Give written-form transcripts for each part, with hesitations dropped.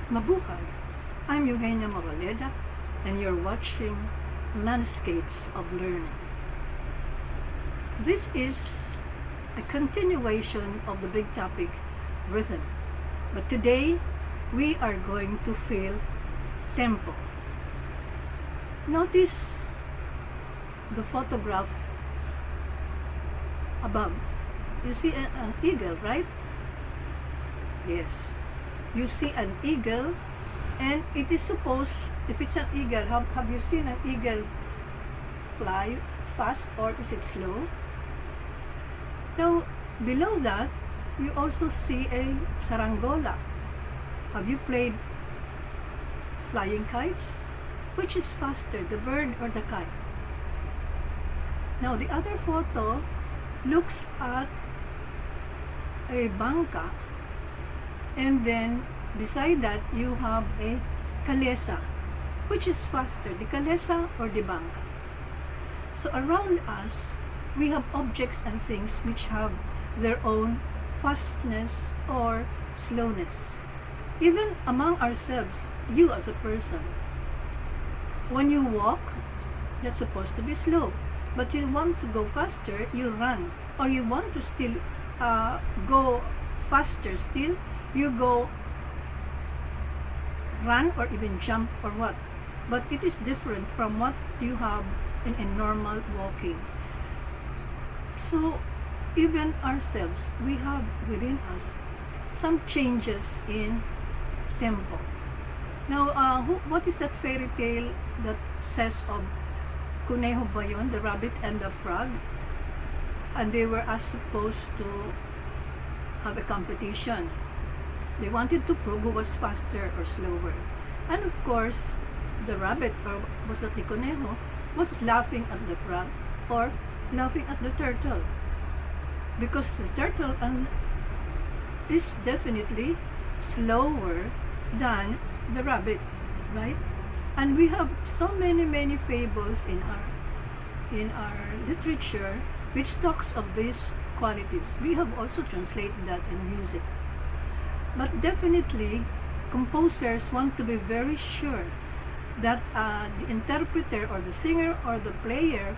Mabuhay! I'm Eugenia Moraleda, and you're watching Landscapes of Learning. This is a continuation of the big topic, rhythm. But today, we are going to feel tempo. Notice the photograph above. You see an eagle, right? Yes. You see an eagle, and it is supposed, if it's an eagle, have you seen an eagle fly fast or is it slow? Now, below that, you also see a sarangola. Have you played flying kites? Which is faster, the bird or the kite? Now, the other photo looks at a bangka, and then beside that you have a kalesa. Which is faster, the kalesa or the bangka? So around us, we have objects and things which have their own fastness or slowness. Even among ourselves, you as a person, when you walk, that's supposed to be slow. But you want to go faster, you run. Or you want to still go faster still, you go run or even jump or what. But it is different from what you have in a normal walking. So even ourselves, we have within us some changes in tempo. Now, what is that fairy tale that says of Kuneho ba yun, the rabbit and the frog? And they were supposed to have a competition. They wanted to prove who was faster or slower. And of course, the rabbit, or was that the Kuneho, was laughing at the frog or laughing at the turtle. Because the turtle is definitely slower than the rabbit, right? And we have so many fables in our literature which talks of these qualities. We have also translated that in music. But definitely, composers want to be very sure that the interpreter or the singer or the player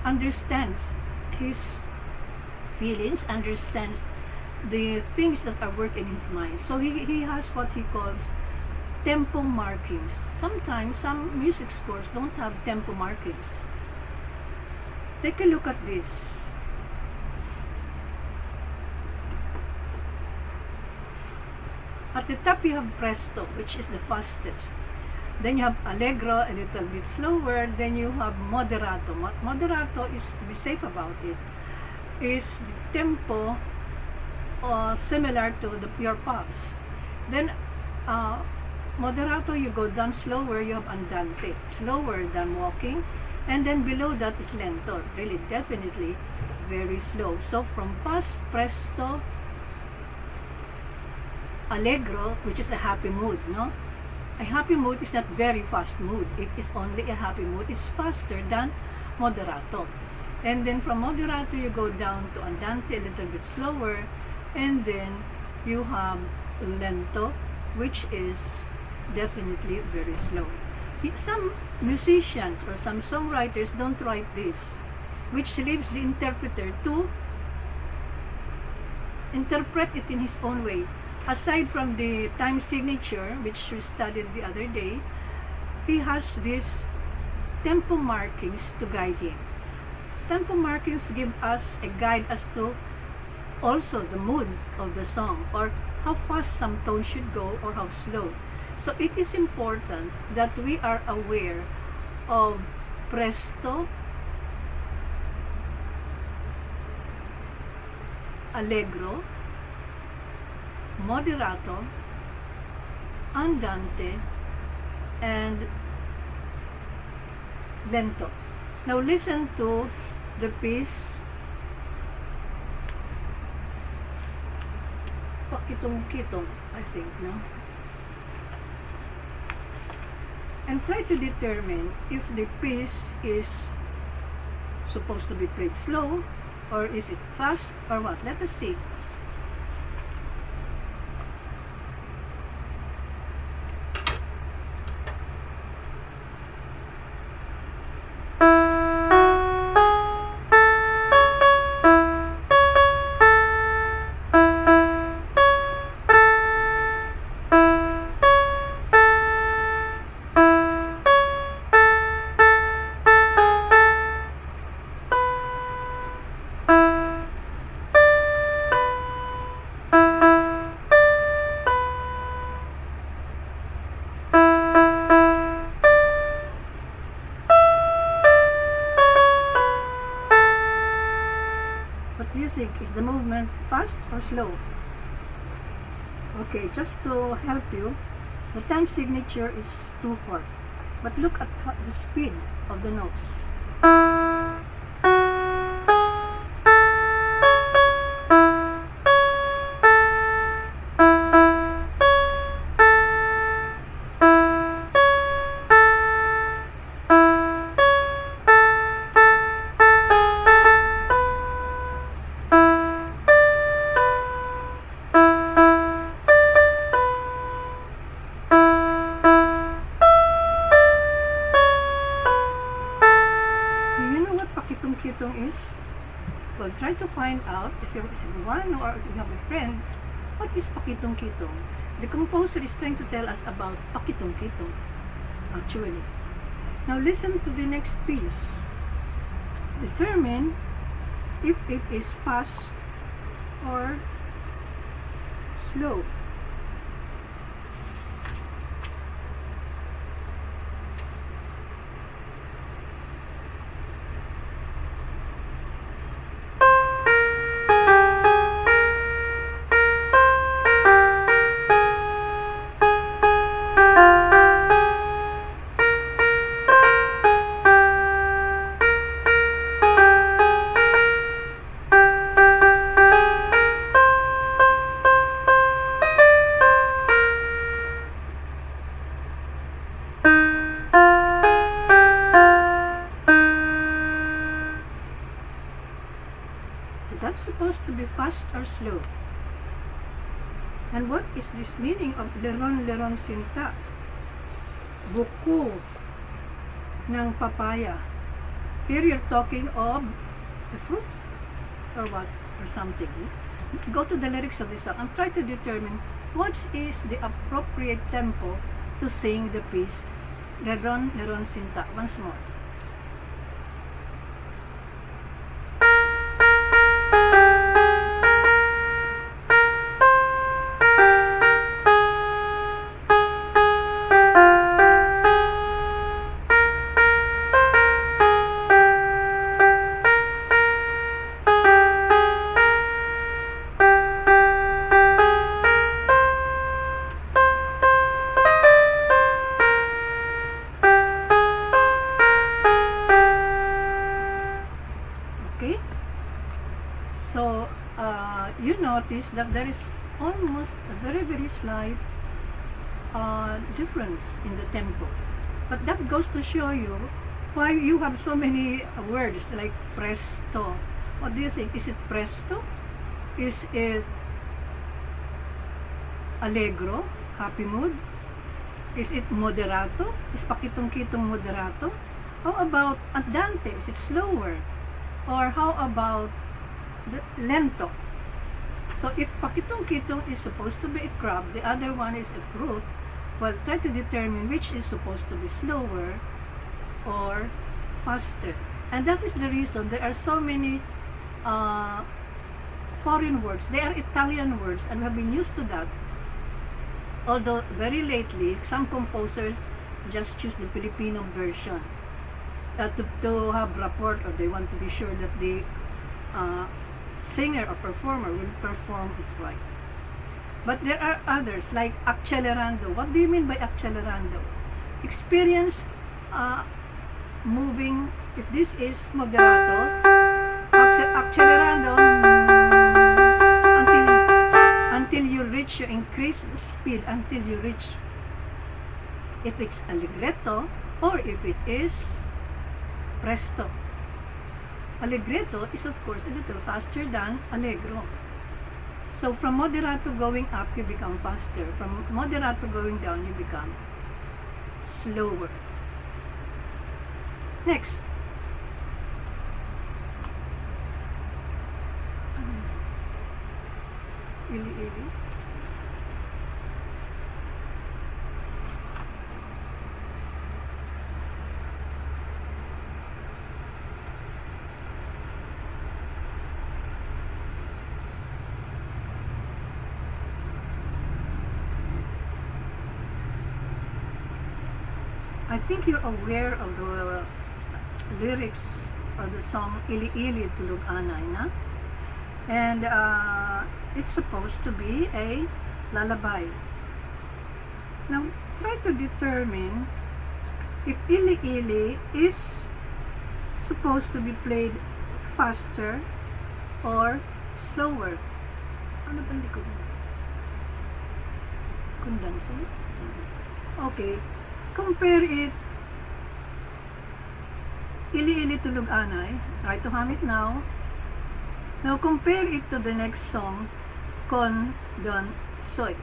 understands his feelings, understands the things that are working in his mind. So he has what he calls tempo markings. Sometimes some music scores don't have tempo markings. Take a look at this. At the top you have presto, which is the fastest. Then you have allegro, a little bit slower. Then you have moderato. Moderato is, to be safe about it, is the tempo similar to your pops. Then moderato, you go down slower, you have andante, slower than walking. And then below that is lento, really definitely very slow. So from fast, presto, allegro, which is a happy mood, no? A happy mood is not very fast mood. It is only a happy mood. It's faster than moderato. And then from moderato, you go down to andante, a little bit slower. And then you have lento, which is definitely very slow. Some musicians or some songwriters don't write this, which leaves the interpreter to interpret it in his own way. Aside from the time signature, which we studied the other day, he has these tempo markings to guide him. Tempo markings give us a guide as to also the mood of the song, or how fast some tone should go or how slow. So it is important that we are aware of presto, allegro, moderato, andante, and lento. Now listen to the piece Pakitong-kitong, I think, no? And try to determine if the piece is supposed to be played slow, or is it fast, or what. Let us see. the movement fast or slow? Okay, just to help you, the time signature is 2/4. But look at the speed of the notes. Pakitong-kitong is? Well, try to find out if you're one or you have a friend, what is pakitong-kitong? The composer is trying to tell us about pakitong-kitong, actually. Now listen to the next piece. Determine if it is fast or slow. That's supposed to be fast or slow. And what is this meaning of leron sinta? Buko ng papaya. Here you're talking of the fruit or what or something. Go to the lyrics of this song and try to determine what is the appropriate tempo to sing the piece leron sinta. Once more. Okay, so you notice that there is almost a very slight difference in the tempo, but that goes to show you why you have so many words like presto. What do you think? Is it presto? Is it allegro, happy mood? Is it moderato? Is pakitong-kitong moderato? How about andante? Is it slower? Or how about the lento? So if pakitong-kitong is supposed to be a crab, the other one is a fruit, well, try to determine which is supposed to be slower or faster. And that is the reason there are so many foreign words. They are Italian words and we have been used to that. Although very lately, some composers just choose the Filipino version. To have rapport, or they want to be sure that the singer or performer will perform it right. But there are others like accelerando. What do you mean by accelerando? Experienced moving. If this is moderato, accelerando until you reach, you increase speed until you reach. If it's allegretto or if it is presto. Allegretto is of course a little faster than allegro. So from moderato going up, you become faster. From moderato going down, you become slower. Next. Ili. I think you're aware of the lyrics of the song Ili Ili Tulog Anay na? And it's supposed to be a lullaby. Now, try to determine if Ili Ili is supposed to be played faster or slower. Ano ba likod mo? Kundanso? Okay. Compare it. Ili Ili Tulog Anay. Try to hum it now. Now compare it to the next song, Con Don Soy.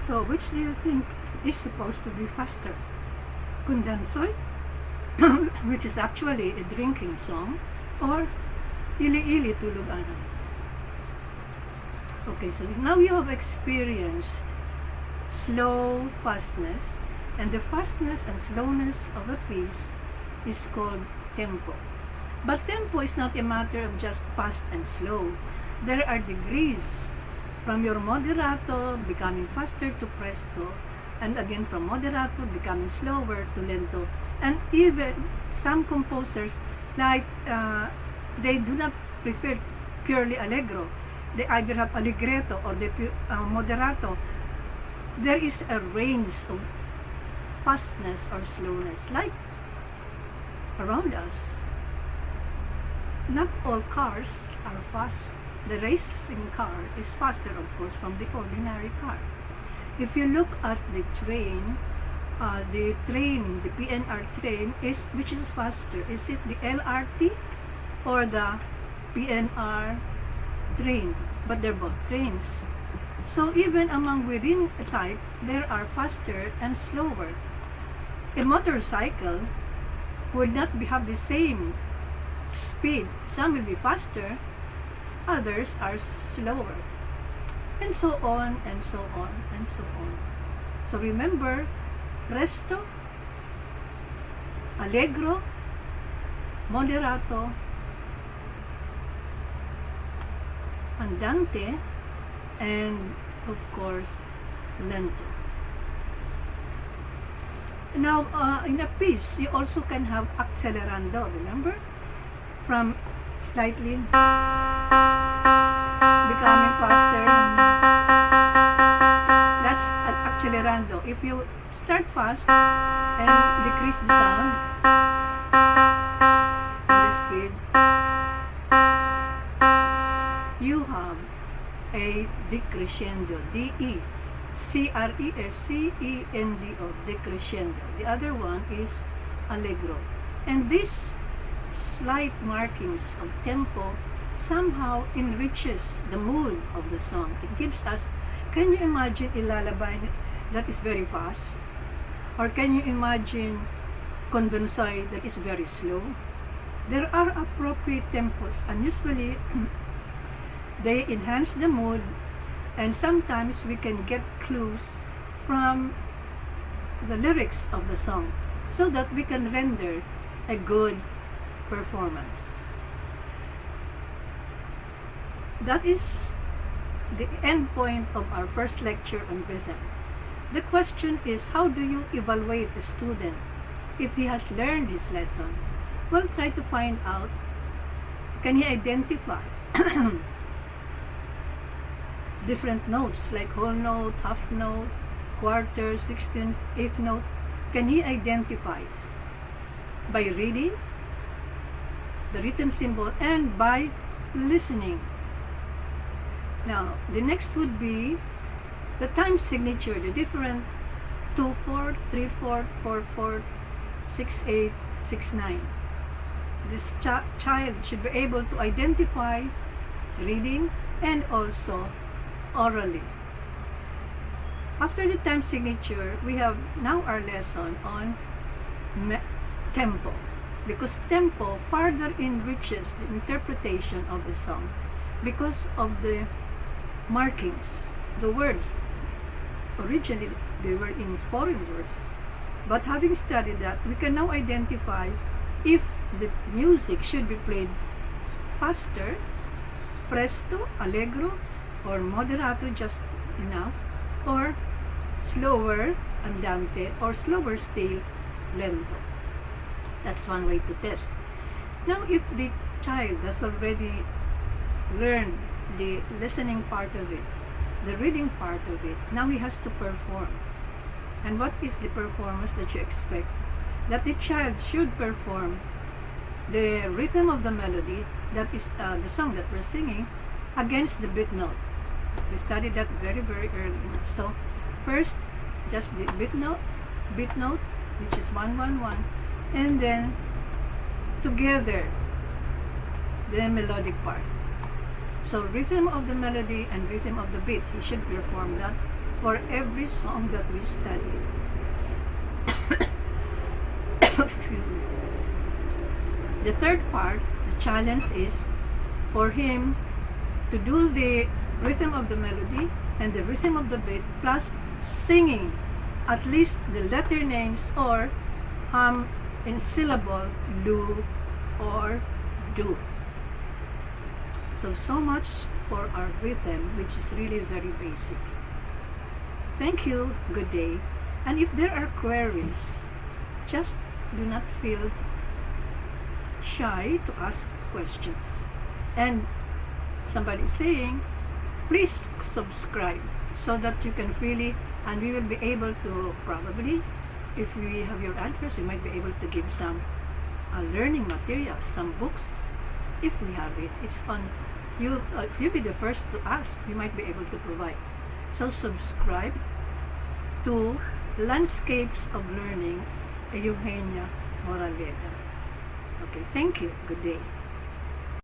So, which do you think is supposed to be faster? Kundansoy, which is actually a drinking song, or Ili Ili Tulog Anay? Okay, so now you have experienced slow fastness, and the fastness and slowness of a piece is called tempo. But tempo is not a matter of just fast and slow. There are degrees from your moderato becoming faster to presto, and again from moderato becoming slower to lento. And even some composers, like they do not prefer purely allegro. They either have allegretto or the moderato. There is a range of fastness or slowness, like around us. Not all cars are fast. The racing car is faster, of course, from the ordinary car. If you look at the train, the PNR train which is faster? Is it the LRT or the PNR train? But they're both trains. So even among within a type, there are faster and slower. A motorcycle would not have the same speed. Some will be faster, others are slower, and so on and so on and so on. So remember, presto, allegro, moderato, andante, and of course lento. Now, in a piece, you also can have accelerando, remember? From slightly becoming faster. That's accelerando. If you start fast and decrease the sound and the speed, you have a decrescendo. D-E-C-R-E-S-C-E-N-D-O, decrescendo. The other one is allegro. And this slight markings of tempo somehow enriches the mood of the song. It gives us, can you imagine a lullaby that is very fast? Or can you imagine condensai that is very slow? There are appropriate tempos, and usually they enhance the mood, and sometimes we can get clues from the lyrics of the song so that we can render a good performance. That is the end point of our first lecture on rhythm. The question is, how do you evaluate a student if he has learned his lesson? Well, try to find out, can he identify different notes like whole note, half note, quarter, 16th, 8th note? Can he identify? by reading the written symbol and by listening. Now, the next would be the time signature, the different 2/4, 3/4, 4/4, 6/8, 6/9. This child should be able to identify reading and also orally. After the time signature, we have now our lesson on tempo, because tempo further enriches the interpretation of the song because of the markings. The words, originally they were in foreign words, but having studied that, we can now identify if the music should be played faster, presto, allegro, or moderato, just enough, or slower, andante, or slower still, lento. That's one way to test. Now, if the child has already learned the listening part of it, the reading part of it, now he has to perform. And what is the performance that you expect? That the child should perform the rhythm of the melody, that is the song that we're singing, against the beat note. We studied that very, very early. So, first, just the beat note, which is 1-1-1, and then together the melodic part. So, rhythm of the melody and rhythm of the beat, he should perform that for every song that we study. Excuse me. The third part, the challenge is for him to do the rhythm of the melody and the rhythm of the beat, plus singing at least the letter names or in syllable, lu or do. So much for our rhythm, which is really very basic. Thank you, good day. And if there are queries, just do not feel shy to ask questions. And somebody is saying, please subscribe so that you can freely, and we will be able to probably, if we have your answers, we might be able to give some learning material, some books, if we have it. It's on you. If you be the first to ask, we might be able to provide. So subscribe to Landscapes of Learning, Eugenia Moraleda. Okay, thank you. Good day.